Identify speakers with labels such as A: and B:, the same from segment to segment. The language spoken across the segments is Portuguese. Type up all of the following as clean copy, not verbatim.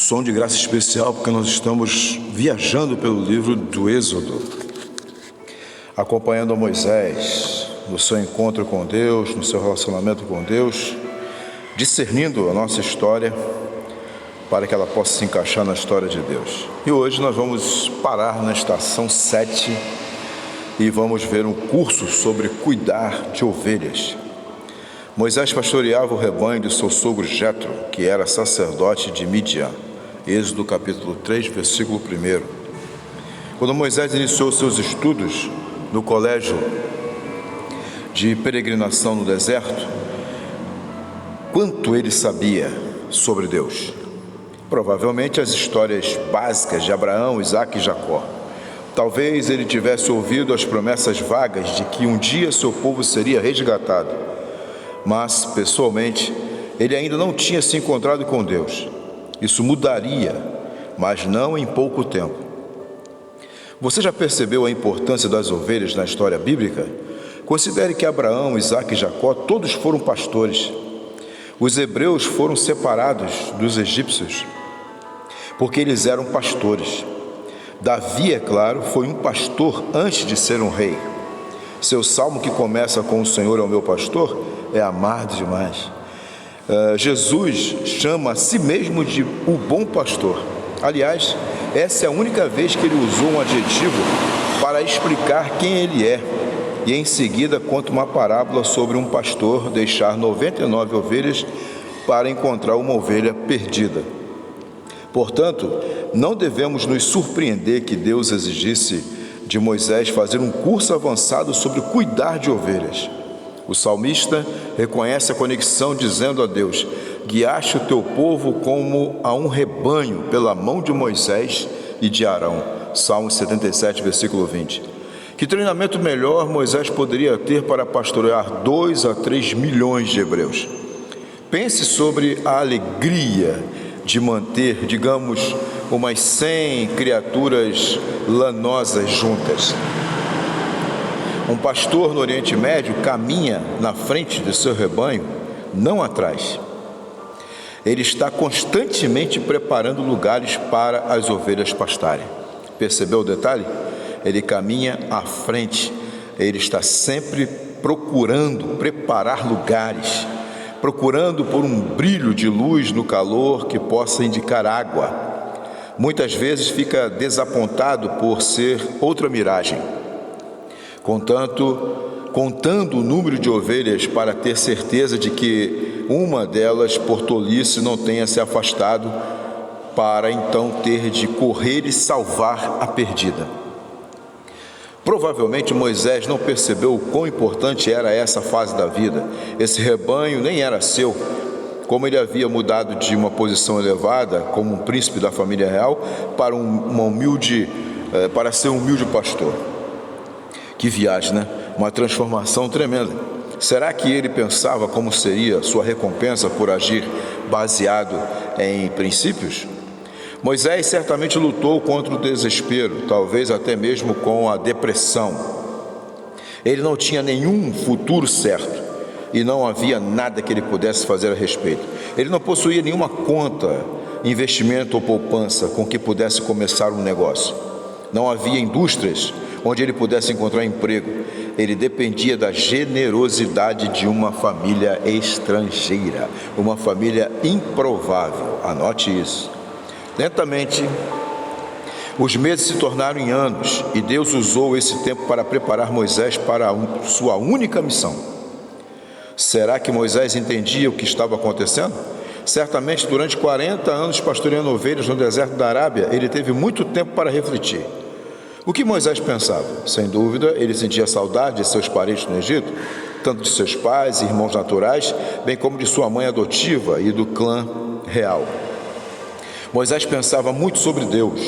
A: som de graça especial, porque nós estamos viajando pelo livro do Êxodo, acompanhando Moisés no seu encontro com Deus, no seu relacionamento com Deus, discernindo a nossa história para que ela possa se encaixar na história de Deus. E hoje nós vamos parar na estação 7 e vamos ver um curso sobre cuidar de ovelhas. Moisés pastoreava o rebanho de seu sogro Jetro, que era sacerdote de Midian. Êxodo capítulo 3, versículo 1. Quando Moisés iniciou seus estudos no colégio de peregrinação no deserto, quanto ele sabia sobre Deus? Provavelmente as histórias básicas de Abraão, Isaque e Jacó. Talvez ele tivesse ouvido as promessas vagas de que um dia seu povo seria resgatado. Mas, pessoalmente, ele ainda não tinha se encontrado com Deus. Isso mudaria, mas não em pouco tempo. Você já percebeu a importância das ovelhas na história bíblica? Considere que Abraão, Isaque e Jacó todos foram pastores. Os hebreus foram separados dos egípcios porque eles eram pastores. Davi, é claro, foi um pastor antes de ser um rei. Seu salmo, que começa com "O Senhor é o meu pastor", é amado demais. Jesus chama a si mesmo de o bom pastor. Aliás, essa é a única vez que ele usou um adjetivo para explicar quem ele é. E em seguida conta uma parábola sobre um pastor deixar 99 ovelhas para encontrar uma ovelha perdida. Portanto, não devemos nos surpreender que Deus exigisse de Moisés fazer um curso avançado sobre cuidar de ovelhas. O salmista reconhece a conexão dizendo a Deus: guiaste o teu povo como a um rebanho pela mão de Moisés e de Arão. Salmo 77, versículo 20. Que treinamento melhor Moisés poderia ter para pastorear 2 a 3 milhões de hebreus? Pense sobre a alegria de manter, digamos, umas 100 criaturas lanosas juntas. Um pastor no Oriente Médio caminha na frente de seu rebanho, não atrás. Ele está constantemente preparando lugares para as ovelhas pastarem. Percebeu o detalhe? Ele caminha à frente. Ele está sempre procurando preparar lugares, procurando por um brilho de luz no calor que possa indicar água. Muitas vezes fica desapontado por ser outra miragem. Contando o número de ovelhas para ter certeza de que uma delas, por tolice, não tenha se afastado, para então ter de correr e salvar a perdida. Provavelmente Moisés não percebeu o quão importante era essa fase da vida. Esse rebanho nem era seu. Como ele havia mudado de uma posição elevada, como um príncipe da família real, para ser um humilde pastor. Que viagem, né? Uma transformação tremenda. Será que ele pensava como seria sua recompensa por agir baseado em princípios? Moisés certamente lutou contra o desespero, talvez até mesmo com a depressão. Ele não tinha nenhum futuro certo e não havia nada que ele pudesse fazer a respeito. Ele não possuía nenhuma conta, investimento ou poupança com que pudesse começar um negócio. Não havia indústrias onde ele pudesse encontrar emprego. Ele dependia da generosidade de uma família estrangeira, uma família improvável. Anote isso. Lentamente, os meses se tornaram em anos e Deus usou esse tempo para preparar Moisés para sua única missão. Será que Moisés entendia o que estava acontecendo? Certamente, durante 40 anos pastoreando ovelhas no deserto da Arábia, ele teve muito tempo para refletir. O que Moisés pensava? Sem dúvida, ele sentia saudade de seus parentes no Egito, tanto de seus pais e irmãos naturais, bem como de sua mãe adotiva e do clã real. Moisés pensava muito sobre Deus.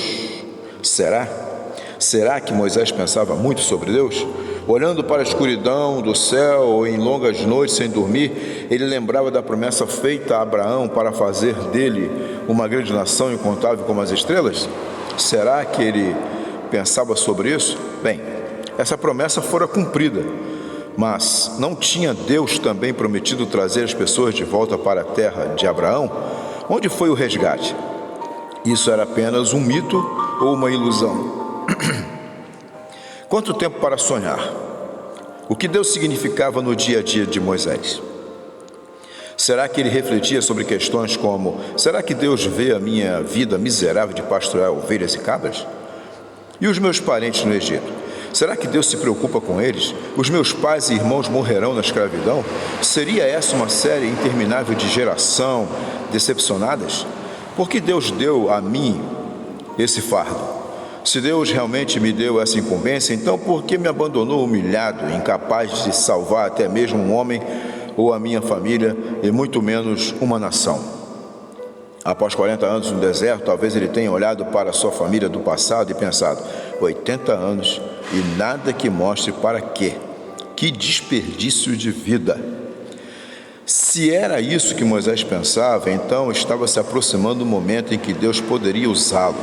A: Será? Será que Moisés pensava muito sobre Deus? Olhando para a escuridão do céu em longas noites sem dormir, ele lembrava da promessa feita a Abraão para fazer dele uma grande nação incontável como as estrelas? Será que ele pensava sobre isso? Bem, essa promessa fora cumprida, mas não tinha Deus também prometido trazer as pessoas de volta para a terra de Abraão? Onde foi o resgate? Isso era apenas um mito ou uma ilusão? Quanto tempo para sonhar? O que Deus significava no dia a dia de Moisés? Será que ele refletia sobre questões como: será que Deus vê a minha vida miserável de pastorear ovelhas e cabras? E os meus parentes no Egito? Será que Deus se preocupa com eles? Os meus pais e irmãos morrerão na escravidão? Seria essa uma série interminável de geração decepcionadas? Por que Deus deu a mim esse fardo? Se Deus realmente me deu essa incumbência, então por que me abandonou humilhado, incapaz de salvar até mesmo um homem ou a minha família, e muito menos uma nação? Após 40 anos no deserto, talvez ele tenha olhado para a sua família do passado e pensado: 80 anos e nada que mostre para quê? Que desperdício de vida! Se era isso que Moisés pensava, então estava se aproximando o momento em que Deus poderia usá-lo.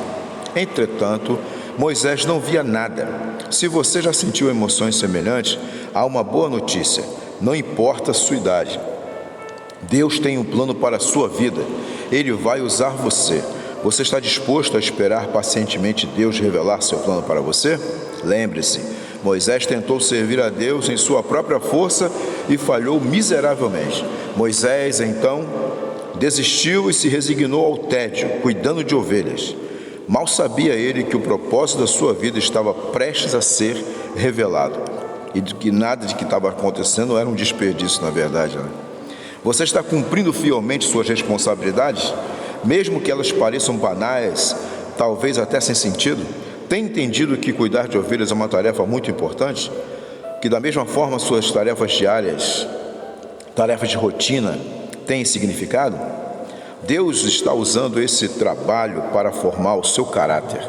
A: Entretanto, Moisés não via nada. Se você já sentiu emoções semelhantes, há uma boa notícia: não importa a sua idade. Deus tem um plano para a sua vida. Ele vai usar você. Você está disposto a esperar pacientemente Deus revelar seu plano para você? Lembre-se, Moisés tentou servir a Deus em sua própria força e falhou miseravelmente. Moisés, então, desistiu e se resignou ao tédio, cuidando de ovelhas. Mal sabia ele que o propósito da sua vida estava prestes a ser revelado e de que nada de que estava acontecendo era um desperdício, na verdade, né? Você está cumprindo fielmente suas responsabilidades, mesmo que elas pareçam banais, talvez até sem sentido? Tem entendido que cuidar de ovelhas é uma tarefa muito importante? Que da mesma forma suas tarefas diárias, tarefas de rotina, têm significado? Deus está usando esse trabalho para formar o seu caráter.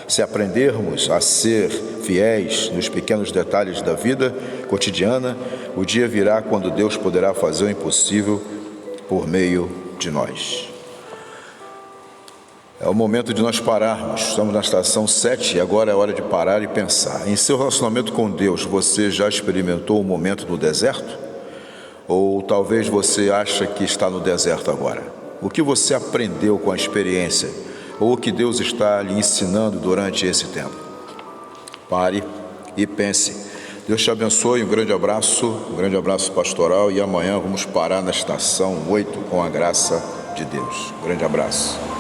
A: Se aprendermos a ser fiéis nos pequenos detalhes da vida cotidiana, o dia virá quando Deus poderá fazer o impossível por meio de nós. É o momento de nós pararmos. Estamos na estação 7 e agora é hora de parar e pensar. Em seu relacionamento com Deus, você já experimentou um momento no deserto? Ou talvez você acha que está no deserto agora? O que você aprendeu com a experiência? Ou o que Deus está lhe ensinando durante esse tempo? Pare e pense. Deus te abençoe, um grande abraço pastoral, e amanhã vamos parar na estação 8 com a graça de Deus. Um grande abraço.